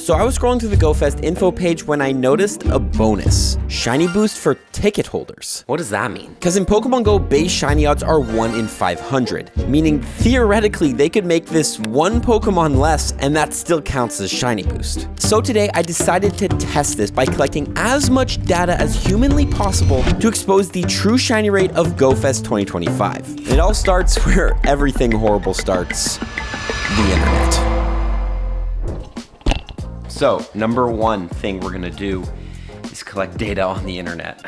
So I was scrolling through the GoFest info page when I noticed a bonus. Shiny boost for ticket holders. What does that mean? Because in Pokemon Go, base shiny odds are 1 in 500, meaning theoretically they could make this one Pokemon less and that still counts as shiny boost. So today I decided to test this by collecting as much data as humanly possible to expose the true shiny rate of GoFest 2025. It all starts where everything horrible starts, the internet. So, number one thing we're gonna do is collect data on the internet.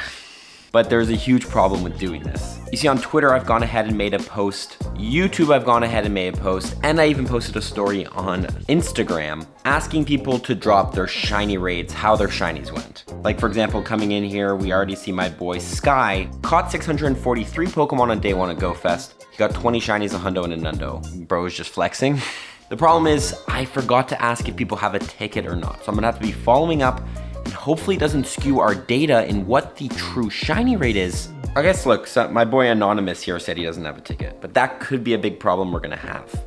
But there's a huge problem with doing this. You see, on Twitter, I've gone ahead and made a post. YouTube, I've gone ahead and made a post. And I even posted a story on Instagram asking people to drop their shiny rates, how their shinies went. Like, for example, coming in here, we already see my boy Sky caught 643 Pokemon on day one at GoFest. He got 20 shinies, a hundo, and a nundo. Bro is just flexing. The problem is, I forgot to ask if people have a ticket or not. So I'm gonna have to be following up, and hopefully it doesn't skew our data in what the true shiny rate is. I guess, look, so my boy Anonymous here said he doesn't have a ticket, but that could be a big problem we're gonna have.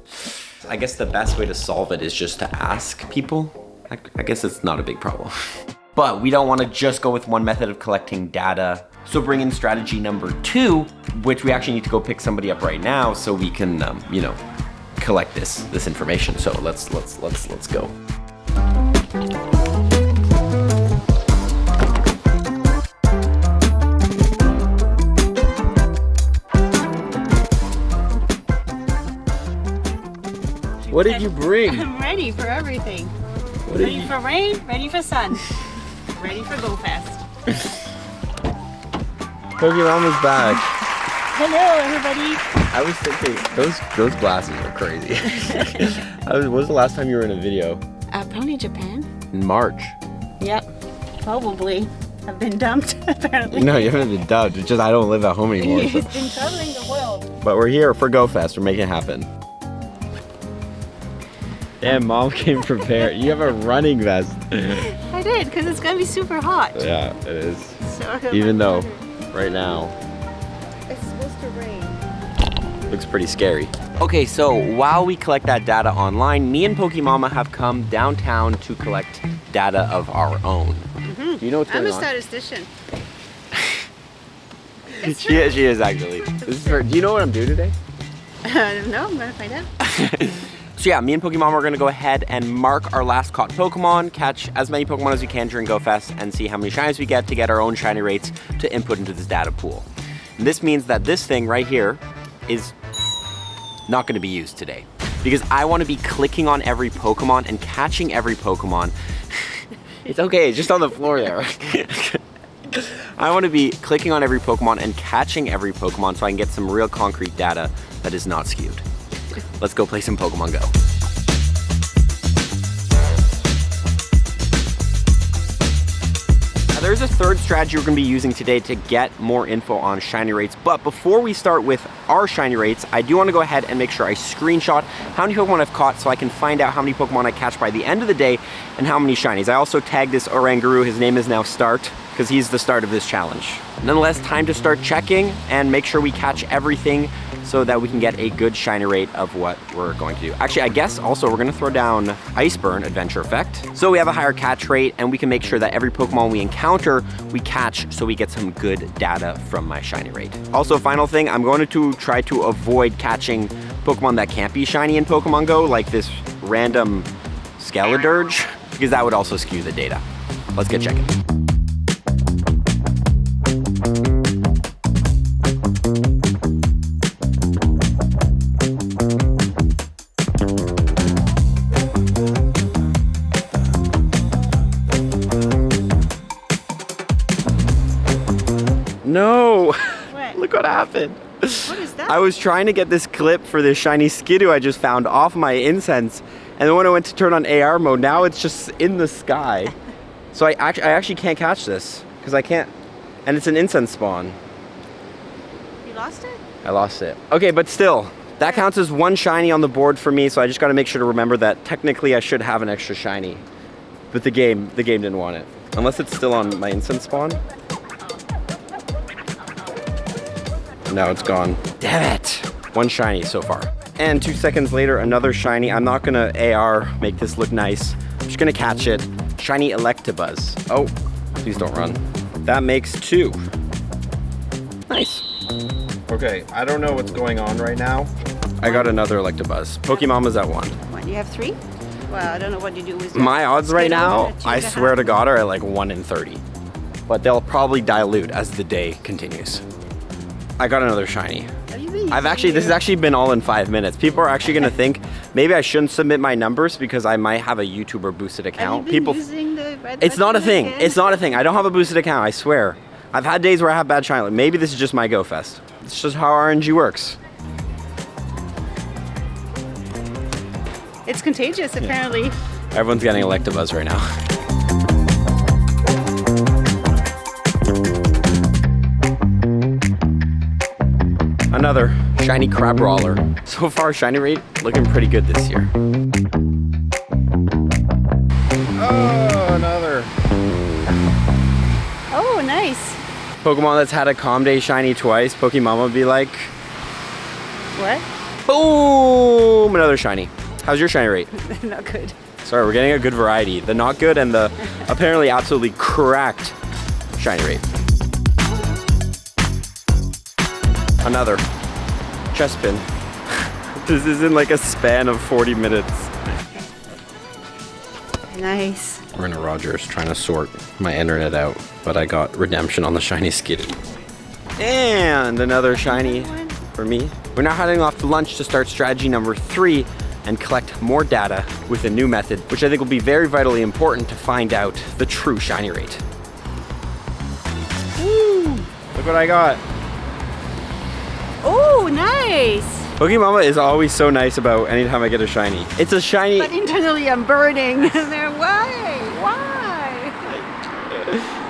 I guess the best way to solve it is just to ask people. I guess it's not a big problem. But we don't wanna just go with one method of collecting data. So bring in strategy number 2, which we actually need to go pick somebody up right now so we can, collect this information. So let's go. What did you bring? I'm ready for everything. What ready for rain, ready for sun, ready for GoFest. Pokemon is back. Hello, everybody. I was thinking, those glasses are crazy. When was the last time you were in a video? Pony Japan? In March. Yep, probably. I've been dumped, apparently. No, you haven't been dubbed. It's just I don't live at home anymore. He's been traveling the world. But we're here for GoFest. We're making it happen. Damn, Mom came prepared. You have a running vest. I did, because it's going to be super hot. Yeah, it is. So even though, right now, it's supposed to rain. looks pretty scary. Okay, so while we collect that data online, me and Pokemama have come downtown to collect data of our own. Do you know what's going on? I'm a statistician. She is actually. Do you know what I'm doing today? No, I'm going to find out. So yeah, me and Pokemon are gonna go ahead and mark our last caught Pokemon, catch as many Pokemon as we can during GoFest, and see how many shinies we get to get our own shiny rates to input into this data pool. And this means that this thing right here is not gonna be used today. Because I wanna be clicking on every Pokemon and catching every Pokemon. It's okay, it's just on the floor there. I wanna be clicking on every Pokemon and catching every Pokemon so I can get some real concrete data that is not skewed. Let's go play some Pokemon Go. Now, there's a third strategy we're gonna be using today to get more info on shiny rates, but before we start with our shiny rates, I do wanna go ahead and make sure I screenshot how many Pokemon I've caught so I can find out how many Pokemon I catch by the end of the day and how many shinies. I also tagged this Oranguru, his name is now Start, because he's the start of this challenge. Nonetheless, time to start checking and make sure we catch everything so that we can get a good shiny rate of what we're going to do. Actually, I guess also we're gonna throw down Iceburn Adventure Effect. So we have a higher catch rate and we can make sure that every Pokemon we encounter, we catch so we get some good data from my shiny rate. Also, final thing, I'm going to try to avoid catching Pokemon that can't be shiny in Pokemon Go, like this random Skeledirge, because that would also skew the data. Let's get checking. No! What? Look what happened. What is that? I was trying to get this clip for this shiny Skidoo I just found off my incense, and then when I went to turn on AR mode, now it's just in the sky. So I actually can't catch this, because I can't, and it's an incense spawn. You lost it? I lost it. Okay, but still, that counts as one shiny on the board for me, so I just gotta make sure to remember that technically I should have an extra shiny. But the game didn't want it. Unless it's still on my incense spawn. No, it's gone. Damn it! One shiny so far. And 2 seconds later, another shiny. I'm not gonna AR make this look nice. I'm just just gonna catch it. Shiny Electabuzz. Oh, please don't run. That makes 2. Nice. Okay, I don't know what's going on right now. I got another Electabuzz. Pokemon at 1. What, you have 3? Well, I don't know what you do with that. My odds right now, I 2.5. swear to God, are at like 1 in 30. But they'll probably dilute as the day continues. I got another shiny. Have you been This has actually been all in 5 minutes. People are actually gonna think maybe I shouldn't submit my numbers because I might have a YouTuber boosted account. Have you been using the red It's not a button thing. again? It's not a thing. I don't have a boosted account, I swear. I've had days where I have bad shiny. Maybe this is just my Go Fest. It's just how RNG works. It's contagious, apparently. Everyone's getting Electabuzz right now. Another shiny Crabrawler. So far, shiny rate looking pretty good this year. Oh, another. Oh, nice. Pokemon that's had a Calm Day shiny twice, Pokemon would be like, What? boom, another shiny. How's your shiny rate? Not good. Sorry, we're getting a good variety. The not good and the apparently absolutely cracked shiny rate. Another Chespin. This is in like a span of 40 minutes. Nice. We're in a Rogers trying to sort my internet out, but I got redemption on the shiny Skitty. And another shiny for me. We're now heading off to lunch to start strategy number 3 and collect more data with a new method, which I think will be very vitally important to find out the true shiny rate. Woo! Look what I got. Oh, nice. Pokemon is always so nice about anytime I get a shiny. It's a shiny. But internally I'm burning. There, why? Why?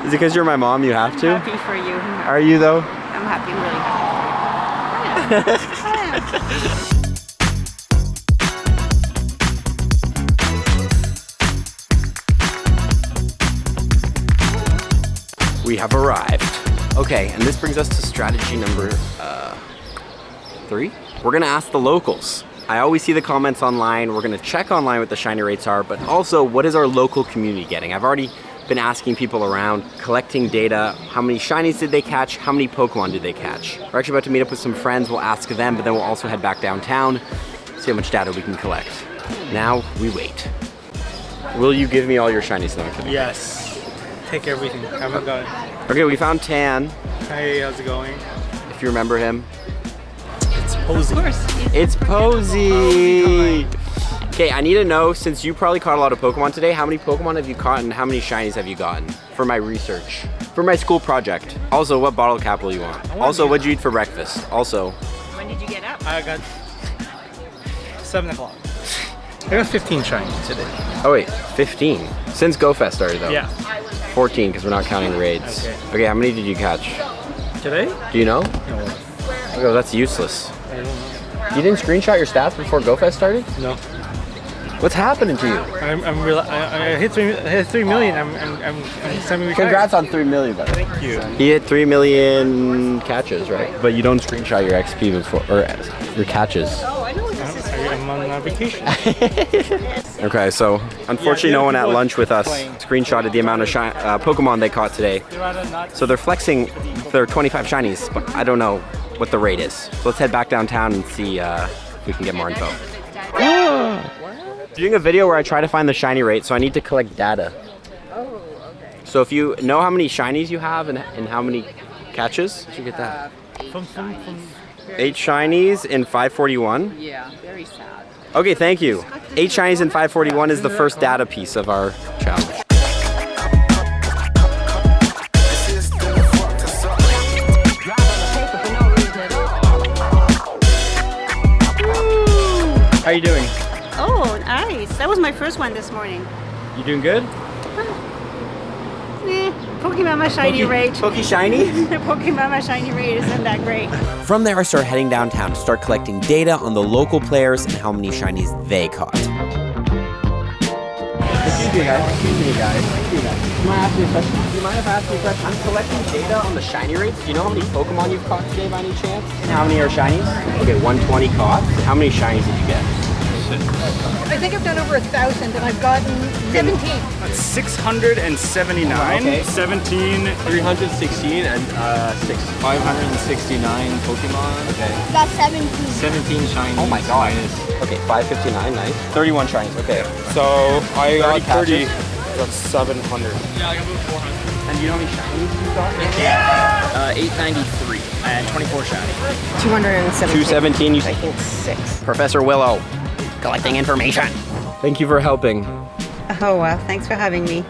Is it because you're my mom? You have to? I'm happy for you. Are you though? I'm happy, I'm really happy. I am. We have arrived. Okay, and this brings us to strategy number 3. We're gonna ask the locals. I always see the comments online. We're gonna check online what the shiny rates are, but also what is our local community getting? I've already been asking people around, collecting data. How many shinies did they catch? How many Pokemon did they catch? We're actually about to meet up with some friends. We'll ask them, but then we'll also head back downtown, see how much data we can collect. Now we wait. Will you give me all your shinies now? Yes. Take everything. Haven't got it. Okay, we found Tan, Hey, how's it going? if you remember him. It's Posey. Of course. It's Posey! Okay, I need to know, since you probably caught a lot of Pokemon today, how many Pokemon have you caught and how many shinies have you gotten for my research? For my school project. Also, what bottle cap will you want? Also, what'd you eat for breakfast? Also, When did you get up? I got 7 o'clock. I got 15 shinies today. oh wait, 15. Since Go Fest started though. Yeah. 14, because we're not counting raids. Okay, how many did you catch? Today? Do you know? No. Oh, that's useless. I don't know. You didn't screenshot your stats before Go Fest started? No. What's happening to you? I hit 3 million. I'm semi-retired. Congrats on 3 million, by the way. Thank you. You hit 3 million catches, right? But you don't screenshot your XP before, or your catches. Oh, I know what this is. I'm on vacation. Okay, so unfortunately no one at people lunch with us playing. screenshotted the amount of Pokemon they caught today. You'd rather not. So they're flexing their 25 shinies, but I don't know what the rate is. So let's head back downtown and see if we can get more info. Doing a video where I try to find the shiny rate, so I need to collect data. Oh, okay. So if you know how many shinies you have and how many catches, did you get that? From 8 shinies in 541. Yeah, very sad. Okay, thank you. 8 shinies in 541 is the first data piece of our challenge. How you doing? Oh, nice. That was my first one this morning. You doing good? Pokemon shiny rate. Poke shiny? Pokemon shiny rate isn't that great. From there, I start heading downtown to start collecting data on the local players and how many shinies they caught. Excuse me, guys. Excuse me, guys. Excuse me, guys. Do you mind asking me a question? Do you mind if I ask you a question? I'm collecting data on the shiny rates. Do you know how many Pokemon you've caught today by any chance? And how many are shinies? Okay, 120 caught. How many shinies did you get? I think I've done over 1,000 and I've gotten 17. That's 679. Okay. 17. 316 and 569 Pokemon. Okay. Got 17. 17 shinies. Oh my god. Minus Okay, 559, nice. 31 shinies, okay. So I got 30. That's 700. Yeah, I got about 400. And do you know how many shinies you got? 893 and 24 shiny. 217. 217, you I think 6. Professor Willow, collecting information. Thank you for helping. Oh, well, thanks for having me.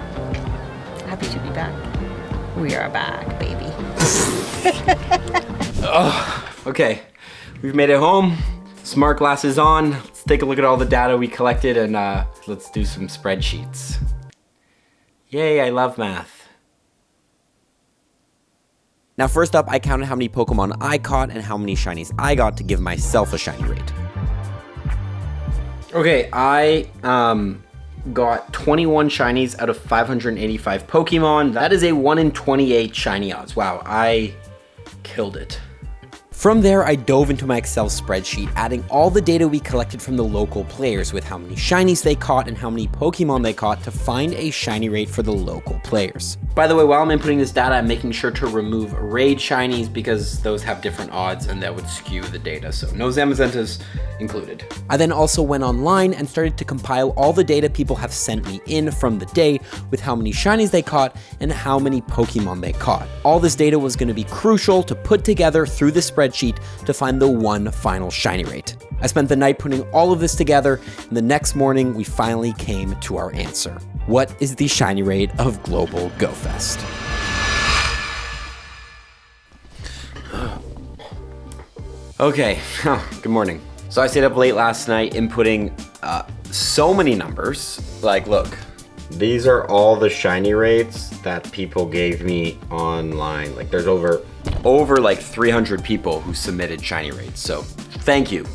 Happy to be back. We are back, baby. Okay, we've made it home. Smart glasses on. Let's take a look at all the data we collected and let's do some spreadsheets. Yay, I love math. Now first up, I counted how many Pokemon I caught and how many shinies I got to give myself a shiny rate. Okay, I got 21 shinies out of 585 Pokemon. That is a 1 in 28 shiny odds. Wow, I killed it. From there, I dove into my Excel spreadsheet, adding all the data we collected from the local players with how many shinies they caught and how many Pokemon they caught to find a shiny rate for the local players. By the way, while I'm inputting this data, I'm making sure to remove raid shinies because those have different odds and that would skew the data, so no Zamazentas included. I then also went online and started to compile all the data people have sent me in from the day with how many shinies they caught and how many Pokemon they caught. All this data was going to be crucial to put together through the spreadsheet to find the one final shiny rate. I spent the night putting all of this together, and the next morning we finally came to our answer. What is the shiny rate of Global Go Fest? Okay, good morning. So I stayed up late last night inputting so many numbers. Like, look, these are all the shiny rates that people gave me online. Like, there's over like 300 people who submitted shiny rates. So thank you.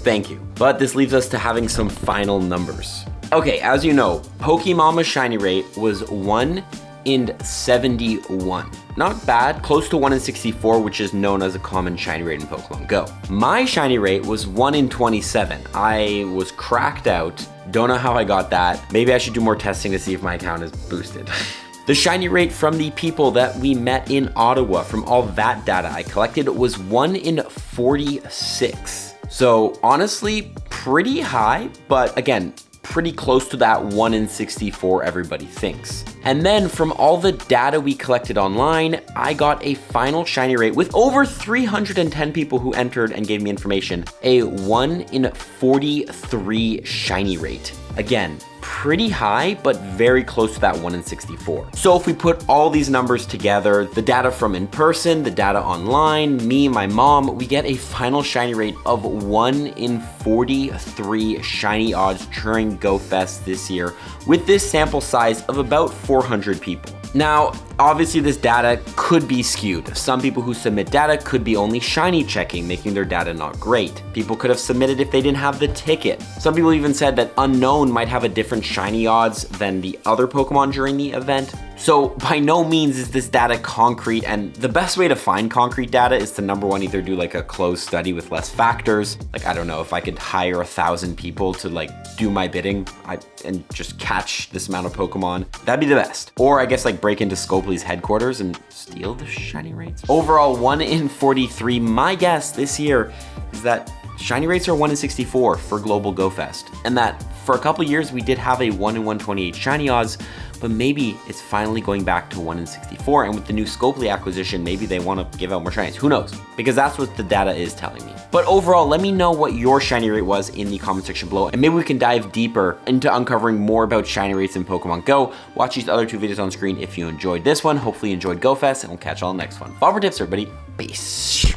But this leaves us to having some final numbers. Okay, as you know, Pokemama's shiny rate was 1 in 71. Not bad, close to 1 in 64, which is known as a common shiny rate in Pokemon Go. My shiny rate was 1 in 27. I was cracked out. Don't know how I got that. Maybe I should do more testing to see if my account is boosted. The shiny rate from the people that we met in Ottawa, from all that data I collected, was 1 in 46. So honestly, pretty high, but again, pretty close to that 1 in 64 everybody thinks. And then from all the data we collected online, I got a final shiny rate with over 310 people who entered and gave me information, a 1 in 43 shiny rate. Again, pretty high, but very close to that 1 in 64. So if we put all these numbers together, the data from in person, the data online, me, my mom, we get a final shiny rate of 1 in 43 shiny odds during Go Fest this year, with this sample size of about 400 people. Now, obviously this data could be skewed. Some people who submit data could be only shiny checking, making their data not great. People could have submitted if they didn't have the ticket. Some people even said that unknown might have a different shiny odds than the other Pokemon during the event. So by no means is this data concrete, and the best way to find concrete data is to, number one, either do like a closed study with less factors. Like, I don't know, if I could hire 1,000 people to like do my bidding and just catch this amount of Pokemon, that'd be the best. Or I guess like break into Scopely's headquarters and steal the shiny rates. Overall, 1 in 43, my guess this year is that shiny rates are 1 in 64 for Global Go Fest, and that for a couple years we did have a 1 in 128 shiny odds, but maybe it's finally going back to 1 in 64, and with the new Scopely acquisition, maybe they want to give out more shinies. Who knows? Because that's what the data is telling me. But overall, let me know what your shiny rate was in the comment section below, and maybe we can dive deeper into uncovering more about shiny rates in Pokemon Go. Watch these other 2 videos on screen if you enjoyed this one. Hopefully you enjoyed Go Fest, and we'll catch you all in the next one. Follow for tips, everybody. Peace.